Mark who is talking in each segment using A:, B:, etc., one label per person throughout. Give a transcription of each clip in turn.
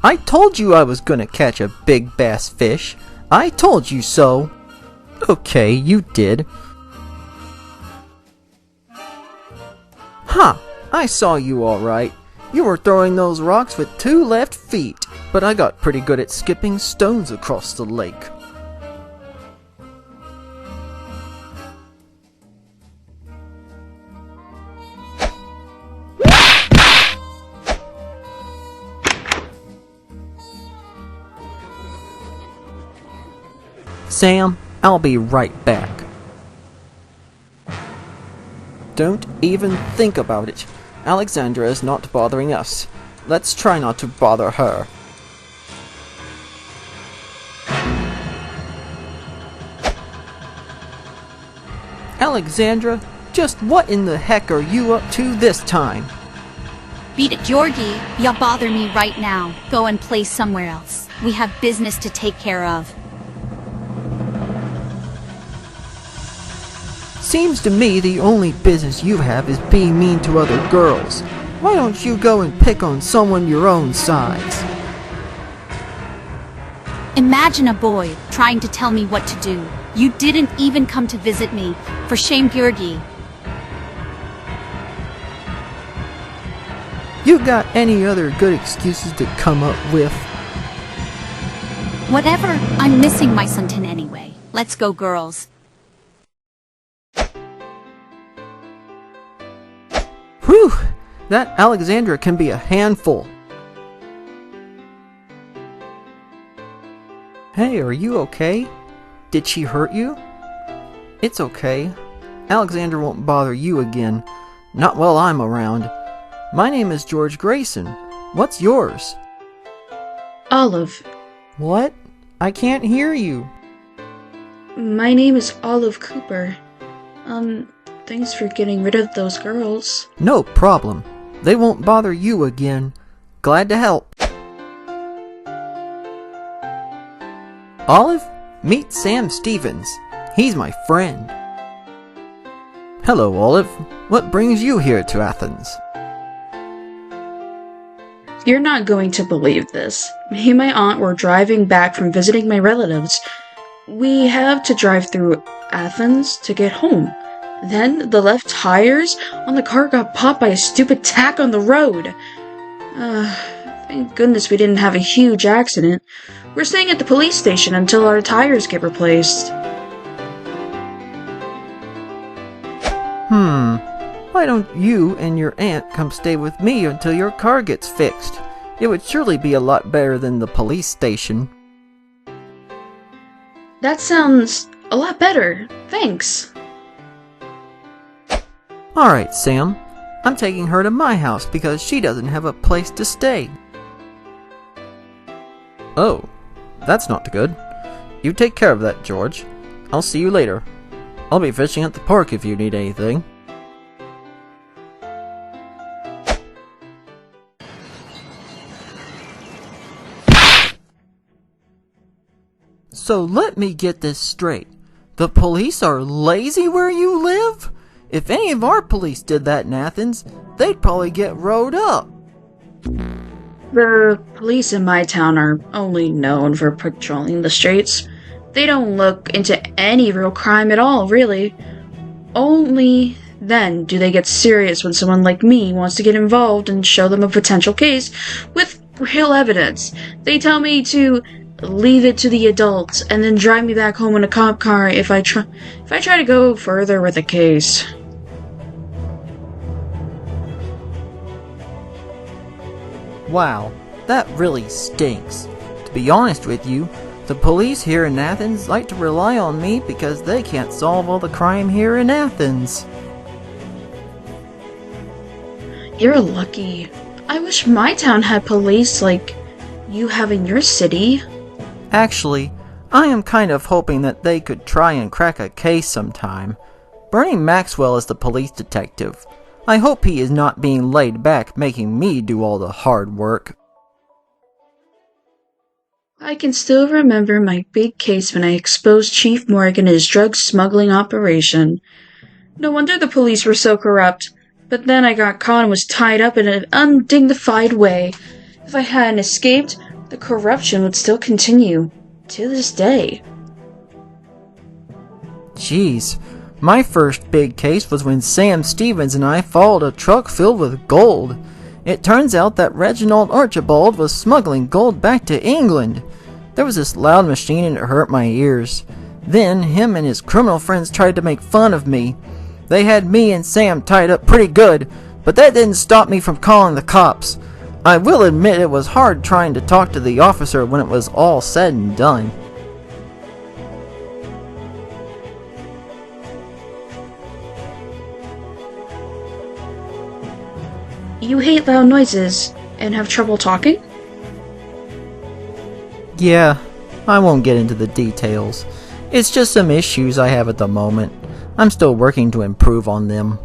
A: I told you I was gonna catch a big bass fish. I told you so. Okay, you did. Ha! I saw you all right. You were throwing those rocks with 2 left feet, but I got pretty good at skipping stones across the lake. Sam, I'll be right back. Don't even think about it. Alexandra is not bothering us. Let's try not to bother her. Alexandra, just what in the heck are you up to this time?
B: Beat it, Georgie. Y'all bother me right now. Go and play somewhere else. We have business to take care of.
A: Seems to me the only business you have is being mean to other girls. Why don't you go and pick on someone your own size?
B: Imagine a boy trying to tell me what to do. You didn't even come to visit me. For shame, Georgie.
A: You got any other good excuses to come up with?
B: Whatever. I'm missing my suntan anyway. Let's go, girls.
A: Whew! That Alexandra can be a handful. Hey, are you okay? Did she hurt you? It's okay. Alexandra won't bother you again. Not while I'm around. My name is George Greyson. What's yours?
C: Olive.
A: What? I can't hear you.
C: My name is Olive Cooper. Thanks for getting rid of those girls.
A: No problem. They won't bother you again. Glad to help. Olive, meet Sam Stevens. He's my friend. Hello, Olive. What brings you here to Athens?
C: You're not going to believe this. Me and my aunt were driving back from visiting my relatives. We have to drive through Athens to get home. Then the left tires on the car got popped by a stupid tack on the road. Thank goodness we didn't have a huge accident. We're staying at the police station until our tires get replaced.
A: Why don't you and your aunt come stay with me until your car gets fixed? It would surely be a lot better than the police station.
C: That sounds a lot better. Thanks.
A: Alright, Sam. I'm taking her to my house because she doesn't have a place to stay. Oh, that's not good. You take care of that, George. I'll see you later. I'll be fishing at the park if you need anything. So let me get this straight. The police are lazy where you live? If any of our police did that in Athens, they'd probably get rode up.
C: The police in my town are only known for patrolling the streets. They don't look into any real crime at all, really. Only then do they get serious when someone like me wants to get involved and show them a potential case with real evidence. They tell me to leave it to the adults and then drive me back home in a cop car if I try to go further with the case.
A: Wow, that really stinks. To be honest with you, the police here in Athens like to rely on me because they can't solve all the crime here in Athens.
C: You're lucky. I wish my town had police like you have in your city.
A: Actually, I am kind of hoping that they could try and crack a case sometime. Bernie Maxwell is the police detective. I hope he is not being laid back making me do all the hard work.
C: I can still remember my big case when I exposed Chief Morgan and his drug smuggling operation. No wonder the police were so corrupt. But then I got caught and was tied up in an undignified way. If I hadn't escaped, the corruption would still continue to this day.
A: Jeez, my first big case was when Sam Stevens and I followed a truck filled with gold. It turns out that Reginald Archibald was smuggling gold back to England. There was this loud machine and it hurt my ears. Then him and his criminal friends tried to make fun of me. They had me and Sam tied up pretty good, but that didn't stop me from calling the cops. I will admit it was hard trying to talk to the officer when it was all said and done.
C: You hate loud noises and have trouble talking?
A: Yeah, I won't get into the details. It's just some issues I have at the moment. I'm still working to improve on them.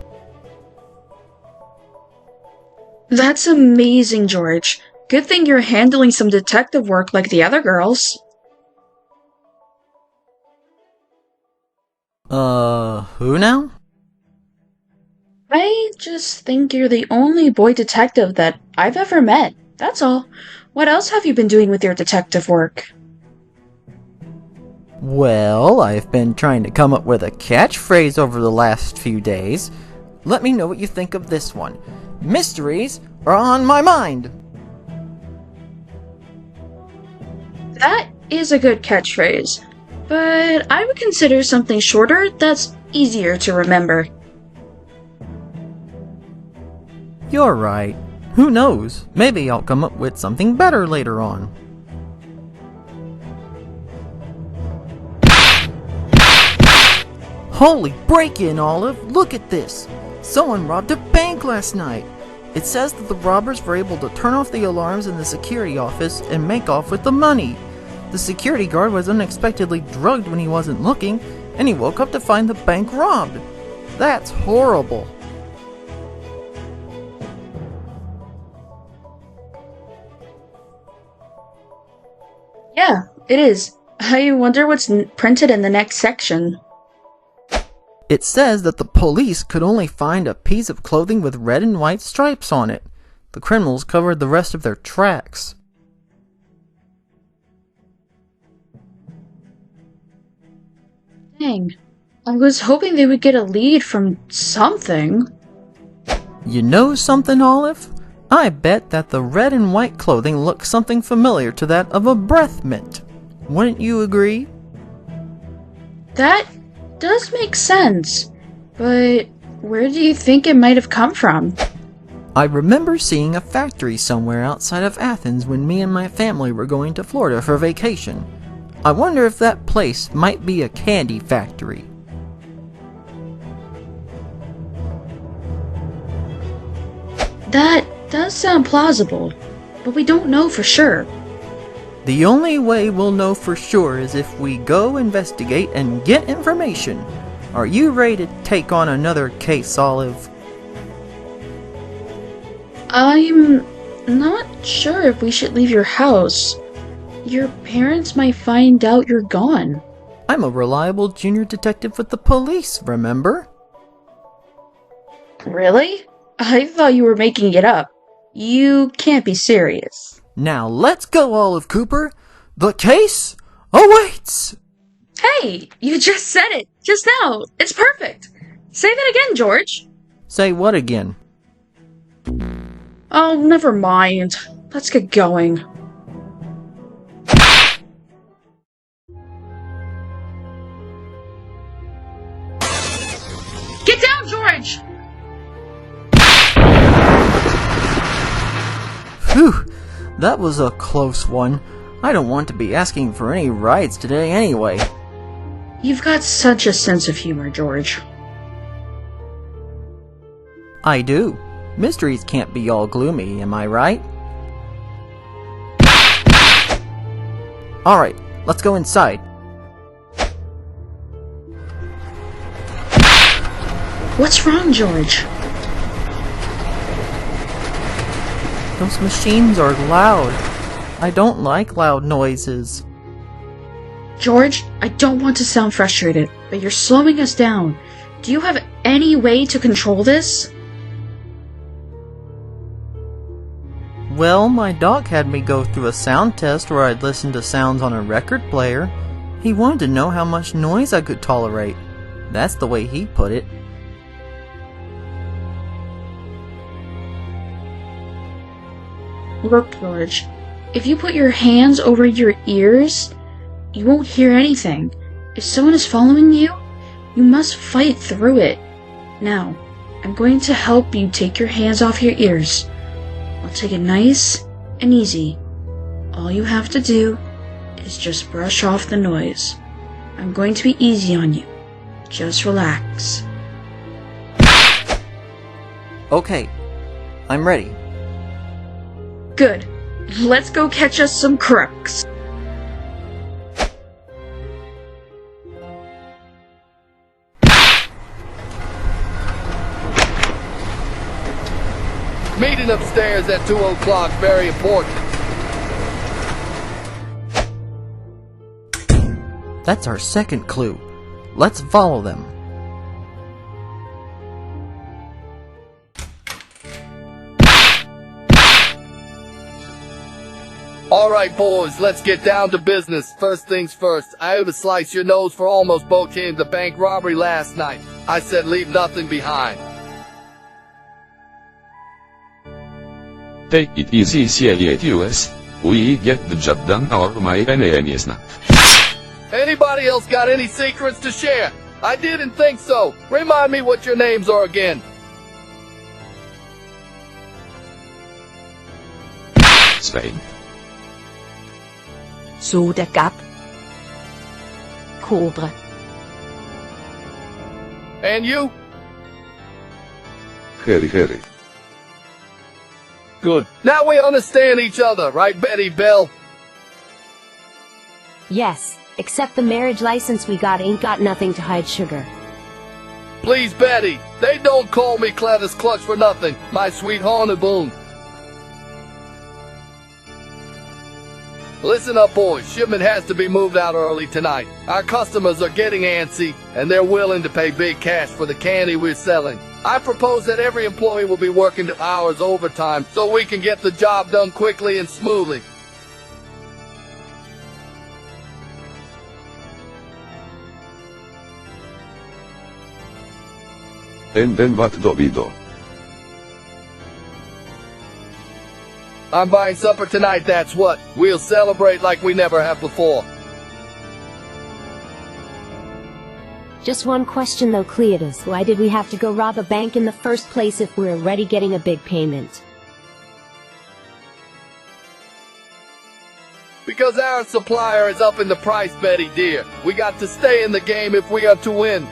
C: That's amazing, George. Good thing you're handling some detective work like the other girls.
A: Who now?
C: I just think you're the only boy detective that I've ever met. That's all. What else have you been doing with your detective work?
A: Well, I've been trying to come up with a catchphrase over the last few days. Let me know what you think of this one. Mysteries are on my mind.
C: That is a good catchphrase, but I would consider something shorter that's easier to remember.
A: You're right. Who knows? Maybe I'll come up with something better later on. Holy break-in, Olive! Look at this! Someone robbed a bank last night! It says that the robbers were able to turn off the alarms in the security office and make off with the money. The security guard was unexpectedly drugged when he wasn't looking, and he woke up to find the bank robbed. That's horrible.
C: Yeah, it is. I wonder what's printed in the next section.
A: It says that the police could only find a piece of clothing with red and white stripes on it. The criminals covered the rest of their tracks.
C: Dang. I was hoping they would get a lead from something.
A: You know something, Olive? I bet that the red and white clothing looks something familiar to that of a breath mint. Wouldn't you agree?
C: That does make sense, but where do you think it might have come from?
A: I remember seeing a factory somewhere outside of Athens when me and my family were going to Florida for vacation. I wonder if that place might be a candy factory.
C: That does sound plausible, but we don't know for sure.
A: The only way we'll know for sure is if we go investigate and get information. Are you ready to take on another case, Olive?
C: I'm not sure if we should leave your house. Your parents might find out you're gone.
A: I'm a reliable junior detective with the police, remember?
C: Really? I thought you were making it up. You can't be serious.
A: Now let's go, Olive Cooper. The case awaits!
C: Hey, you just said it just now. It's perfect. Say that again, George.
A: Say what again?
C: Oh, never mind. Let's get going. Get down, George!
A: Phew, that was a close one. I don't want to be asking for any rides today anyway.
C: You've got such a sense of humor, George.
A: I do. Mysteries can't be all gloomy, am I right? Alright, let's go inside.
C: What's wrong, George?
A: Those machines are loud. I don't like loud noises.
C: George, I don't want to sound frustrated, but you're slowing us down. Do you have any way to control this?
A: Well, my doc had me go through a sound test where I'd listen to sounds on a record player. He wanted to know how much noise I could tolerate. That's the way he put it.
C: Look, George, if you put your hands over your ears, you won't hear anything. If someone is following you, you must fight through it. Now, I'm going to help you take your hands off your ears. I'll take it nice and easy. All you have to do is just brush off the noise. I'm going to be easy on you. Just relax.
A: Okay, I'm ready.
C: Good. Let's go catch us some crooks.
D: Meeting upstairs at 2 o'clock, very important.
A: That's our second clue. Let's follow them.
D: Alright boys, let's get down to business. First things first, I had to slice your nose for almost bokehing the bank robbery last night. I said leave nothing behind.
E: Take it easy, CLATUS. We get the job done, or my name is not.
D: Anybody else got any secrets to share? I didn't think so. Remind me what your names are again.
E: Spain.
F: Soda Gap. Cobra.
D: And you?
E: Harry.
D: Good. Now we understand each other, right, Betty Bell?
G: Yes, except the marriage license we got ain't got nothing to hide, sugar.
D: Please, Betty. They don't call me Cletus Clutch for nothing, my sweet Hornaboon. Listen up, boys. Shipment has to be moved out early tonight. Our customers are getting antsy, and they're willing to pay big cash for the candy we're selling. I propose that every employee will be working 2 hours overtime so we can get the job done quickly and smoothly.
E: And then what do we do?
D: I'm buying supper tonight, that's what. We'll celebrate like we never have before.
G: Just one question though, Cletus. Why did we have to go rob a bank in the first place if we're already getting a big payment?
D: Because our supplier is up in the price, Betty dear. We got to stay in the game if we are to win.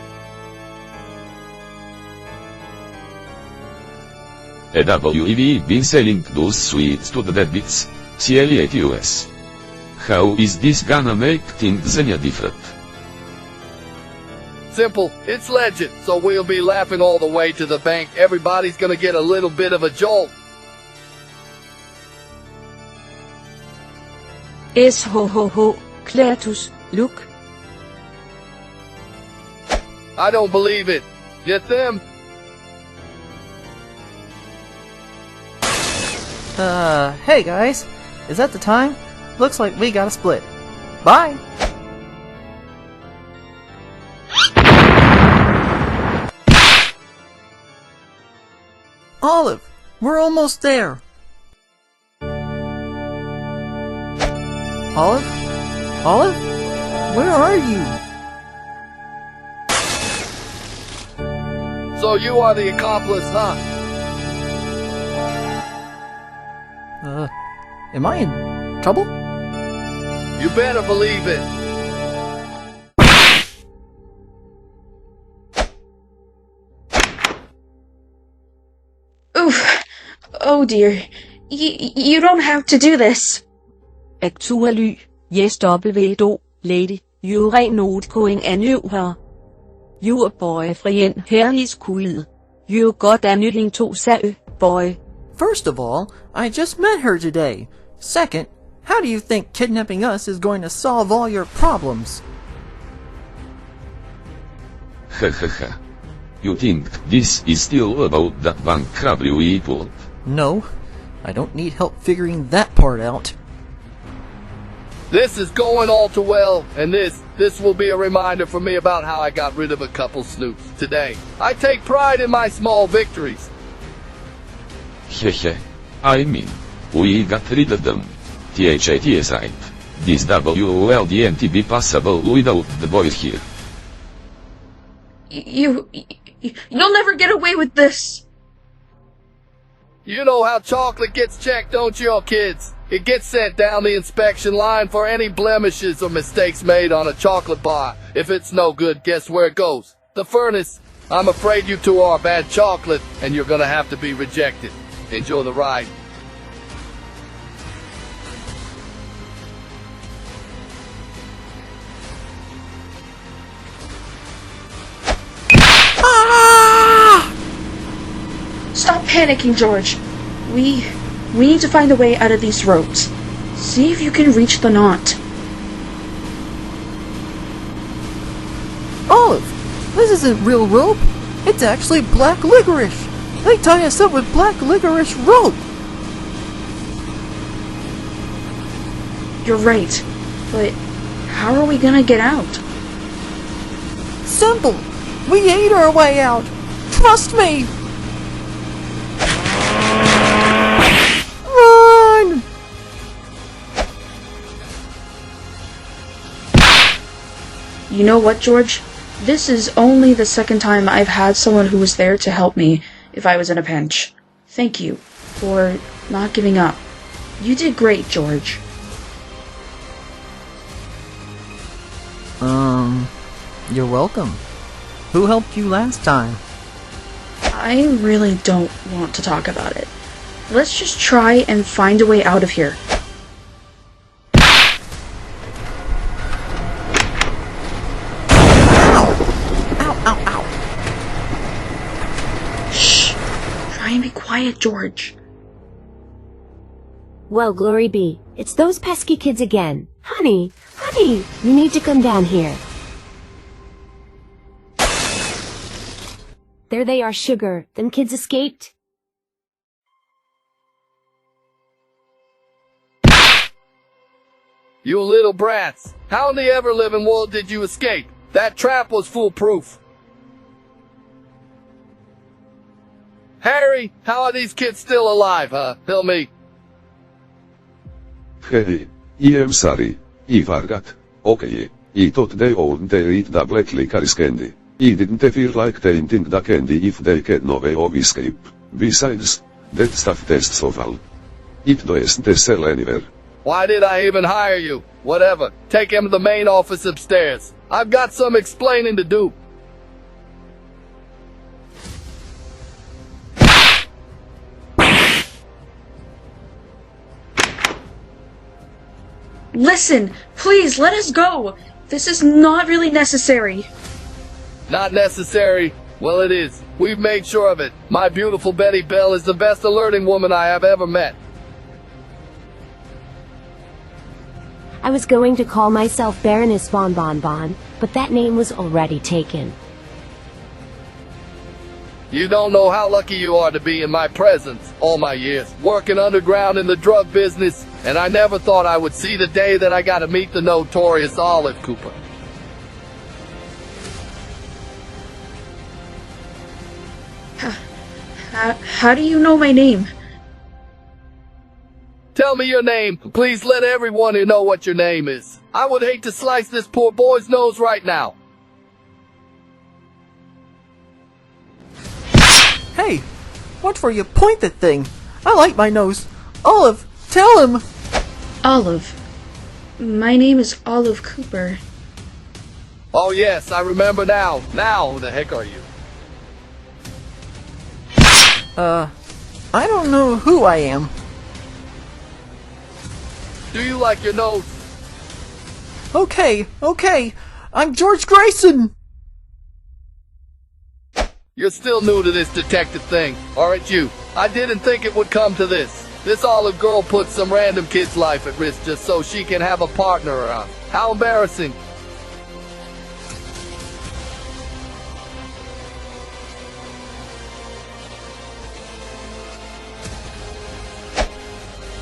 E: We've been selling those sweets to the deadbeats, CLATUS. How is this gonna make things any different?
D: Simple. It's legend, so we'll be laughing all the way to the bank. Everybody's gonna get a little bit of a jolt.
F: SHHH, Cletus, look.
D: I don't believe it. Get them?
A: Hey guys, is that the time? Looks like we gotta split. Bye! Olive, we're almost there! Olive? Olive? Where are you?
D: So you are the accomplice, huh?
A: Am I in trouble?
D: You better believe it.
C: Oof. Oh dear. You don't have to do this.
F: Actually, yes, WDO, lady, you ain't not going anywhere. Your boyfriend here is cool. You got anything to say, boy?
A: First of all, I just met her today. Second, how do you think kidnapping us is going to solve all your problems?
E: Hahaha. You think this is still about that bank robbery we pulled?
A: No, I don't need help figuring that part out.
D: This is going all too well, and this will be a reminder for me about how I got rid of a couple snoops today. I take pride in my small victories.
E: Hehe. I mean, we got rid of them. THATSI. This WOLDNT be possible without the boys here.
C: You'll never get away with this.
D: You know how chocolate gets checked, don't you, kids? It gets sent down the inspection line for any blemishes or mistakes made on a chocolate bar. If it's no good, guess where it goes? The furnace. I'm afraid you two are bad chocolate, and you're gonna have to be rejected. Enjoy the ride.
C: Stop panicking, George. We need to find a way out of these ropes. See if you can reach the knot.
A: Olive, this isn't real rope. It's actually black licorice. They tie us up with black licorice rope.
C: You're right. But how are we gonna get out?
A: Simple. We ate our way out. Trust me. Run!
C: You know what, George? This is only the second time I've had someone who was there to help me if I was in a pinch. Thank you for not giving up. You did great, George.
A: You're welcome. Who helped you last time?
C: I really don't want to talk about it. Let's just try and find a way out of here. Ow! Shh! Try and be quiet, George.
G: Well, glory be. It's those pesky kids again. Honey, you need to come down here. There they are, Sugar. Them kids escaped?
D: You little brats. How in the ever-living world did you escape? That trap was foolproof. Harry, how are these kids still alive, huh? Tell me.
H: Harry, I'm sorry. I forgot. Okay, I thought they owned they eat the black licorice candy. I didn't feel like tainting the candy if they get no way of escape. Besides, that stuff tastes awful. It doesn't sell anywhere.
D: Why did I even hire you? Whatever. Take him to the main office upstairs. I've got some explaining to do.
C: Listen, please, let us go. This is not really necessary.
D: Not necessary? Well, it is. We've made sure of it. My beautiful Betty Belle is the best alerting woman I have ever met.
G: I was going to call myself Baroness Bon Bon Bon, but that name was already taken.
D: You don't know how lucky you are to be in my presence all my years, working underground in the drug business, and I never thought I would see the day that I got to meet the notorious Olive Cooper.
C: How do you know my name?
D: Tell me your name. Please let everyone here know what your name is. I would hate to slice this poor boy's nose right now.
A: Hey, watch where you point that thing. I like my nose. Olive, tell him.
C: Olive. My name is Olive Cooper.
D: Oh yes, I remember now. Now, who the heck are you?
A: I don't know who I am.
D: Do you like your nose?
A: Okay. I'm George Greyson.
D: You're still new to this detective thing, aren't you? I didn't think it would come to this. This Olive girl puts some random kid's life at risk just so she can have a partner around. How embarrassing.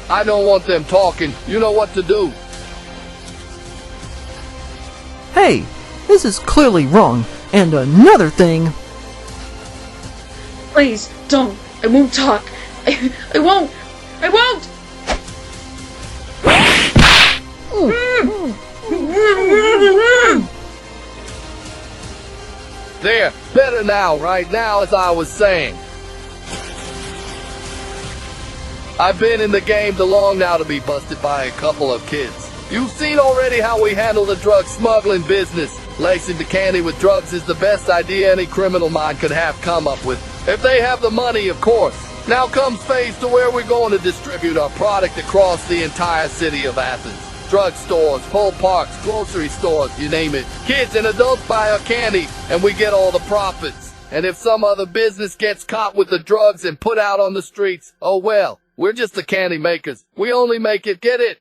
D: I don't want them talking. You know what to do.
A: Hey, this is clearly wrong. And another thing...
C: Please, don't. I won't talk. I won't. I won't!
D: There, better now, right now, as I was saying. I've been in the game too long now to be busted by a couple of kids. You've seen already how we handle the drug smuggling business. Lacing the candy with drugs is the best idea any criminal mind could have come up with. If they have the money, of course. Now comes phase to where we're going to distribute our product across the entire city of Athens. Drugstores, full parks, grocery stores, you name it. Kids and adults buy our candy, and we get all the profits. And if some other business gets caught with the drugs and put out on the streets, oh well, we're just the candy makers. We only make it, get it?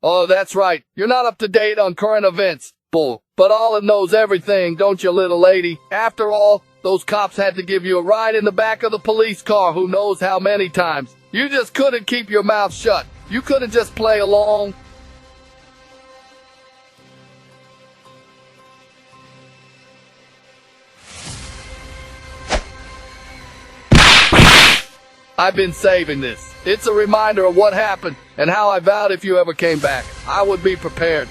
D: Oh, that's right. You're not up to date on current events, bull. But Olive knows everything, don't you, little lady? After all, those cops had to give you a ride in the back of the police car who knows how many times. You just couldn't keep your mouth shut. You couldn't just play along. I've been saving this. It's a reminder of what happened and how I vowed if you ever came back, I would be prepared.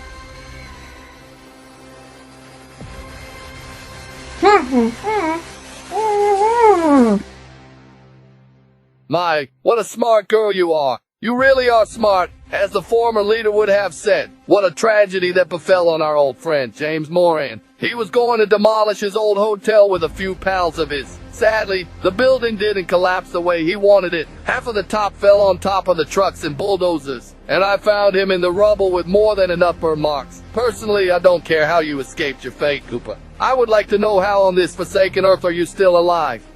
D: My, what a smart girl you are. You really are smart, as the former leader would have said. What a tragedy that befell on our old friend, James Moran. He was going to demolish his old hotel with a few pals of his. Sadly, the building didn't collapse the way he wanted it. Half of the top fell on top of the trucks and bulldozers. And I found him in the rubble with more than enough burn marks. Personally, I don't care how you escaped your fate, Cooper. I would like to know how on this forsaken earth are you still alive.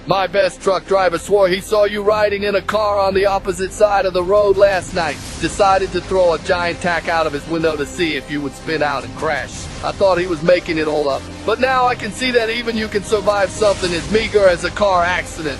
D: My best truck driver swore he saw you riding in a car on the opposite side of the road last night. Decided to throw a giant tack out of his window to see if you would spin out and crash. I thought he was making it all up. But now I can see that even you can survive something as meager as a car accident.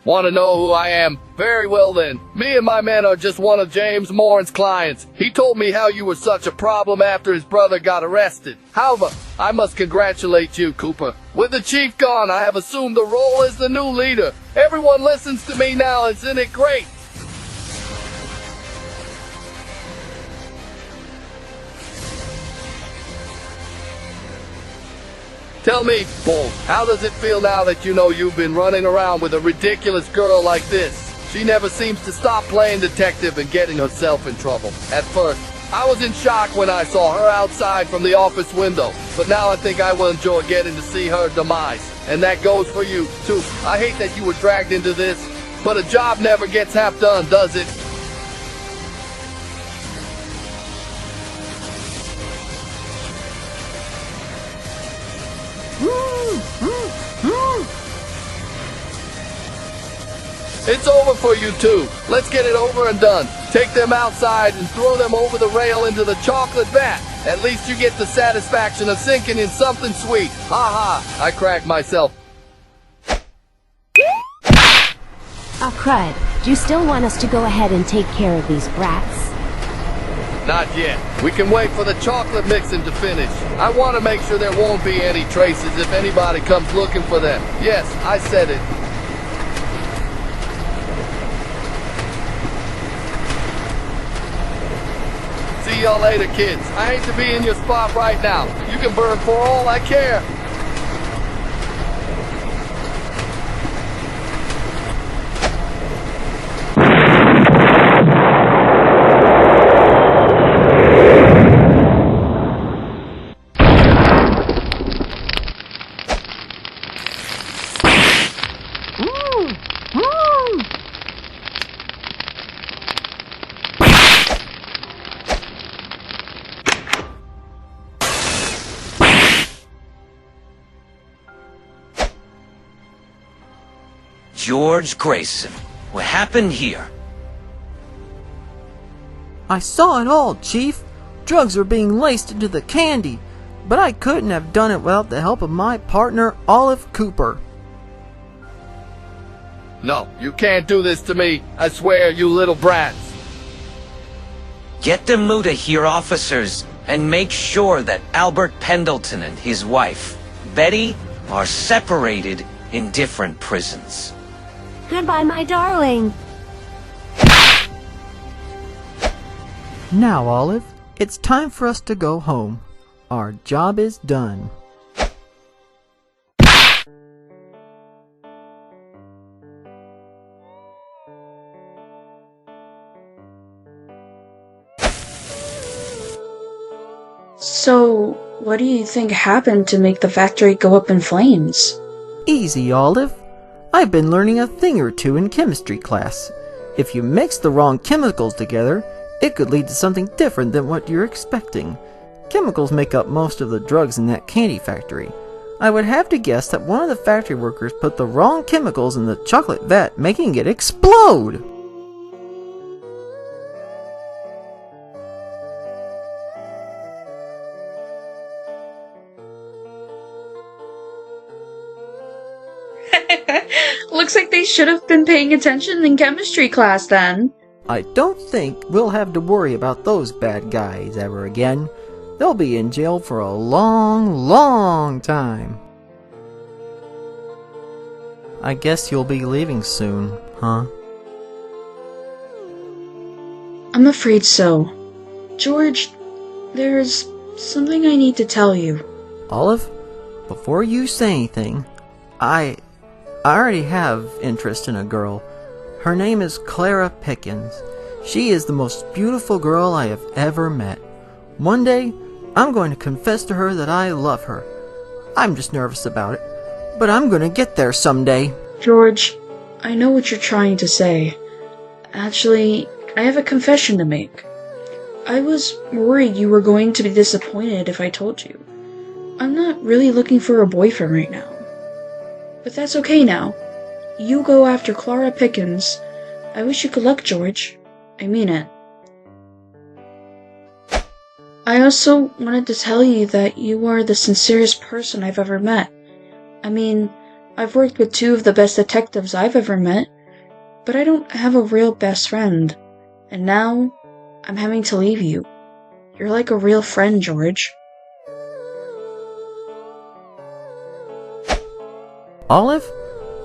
D: Want to know who I am? Very well then. Me and my men are just one of James Moran's clients. He told me how you were such a problem after his brother got arrested. However, I must congratulate you, Cooper. With the chief gone, I have assumed the role as the new leader. Everyone listens to me now, isn't it great? Tell me, Bull, how does it feel now that you know you've been running around with a ridiculous girl like this? She never seems to stop playing detective and getting herself in trouble. At first, I was in shock when I saw her outside from the office window, but now I think I will enjoy getting to see her demise. And that goes for you, too. I hate that you were dragged into this, but a job never gets half done, does it? It's over for you two. Let's get it over and done. Take them outside and throw them over the rail into the chocolate vat. At least you get the satisfaction of sinking in something sweet. Ha ha, I cracked myself.
G: Oh crud, do you still want us to go ahead and take care of these brats?
D: Not yet. We can wait for the chocolate mixing to finish. I want to make sure there won't be any traces if anybody comes looking for them. Yes, I said it. See y'all later, kids. I hate to be in your spot right now. You can burn for all I care.
I: George Greyson. What happened here?
A: I saw it all, Chief. Drugs were being laced into the candy, but I couldn't have done it without the help of my partner, Olive Cooper.
D: No, you can't do this to me. I swear, you little brats.
I: Get the Muda here, officers, and make sure that Albert Pendleton and his wife, Betty, are separated in different prisons.
G: Goodbye, my darling.
A: Now, Olive, it's time for us to go home. Our job is done.
C: So, what do you think happened to make the factory go up in flames?
A: Easy, Olive. I've been learning a thing or two in chemistry class. If you mix the wrong chemicals together, it could lead to something different than what you're expecting. Chemicals make up most of the drugs in that candy factory. I would have to guess that one of the factory workers put the wrong chemicals in the chocolate vat, making it explode!
C: Looks like they should have been paying attention in chemistry class then.
A: I don't think we'll have to worry about those bad guys ever again. They'll be in jail for a long, long time. I guess you'll be leaving soon, huh?
C: I'm afraid so. George, there's something I need to tell you.
A: Olive, before you say anything, I already have interest in a girl. Her name is Clara Pickens. She is the most beautiful girl I have ever met. One day, I'm going to confess to her that I love her. I'm just nervous about it, but I'm going to get there someday.
C: George, I know what you're trying to say. Actually, I have a confession to make. I was worried you were going to be disappointed if I told you. I'm not really looking for a boyfriend right now. But that's okay now. You go after Clara Pickens. I wish you good luck, George. I mean it. I also wanted to tell you that you are the sincerest person I've ever met. I mean, I've worked with two of the best detectives I've ever met, but I don't have a real best friend. And now, I'm having to leave you. You're like a real friend, George.
A: Olive,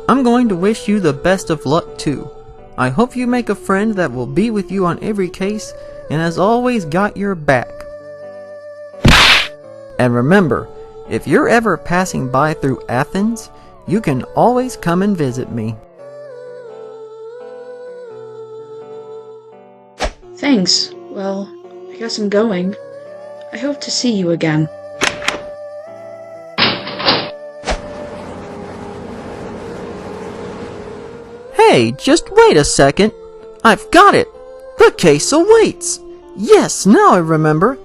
A: I'm going to wish you the best of luck too. I hope you make a friend that will be with you on every case and has always got your back. And remember, if you're ever passing by through Athens, you can always come and visit me.
C: Thanks. Well, I guess I'm going. I hope to see you again.
A: Hey, just wait a second. I've got it. The case awaits. Yes, now I remember.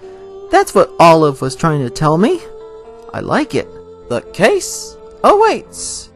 A: That's what Olive was trying to tell me. I like it. The case awaits.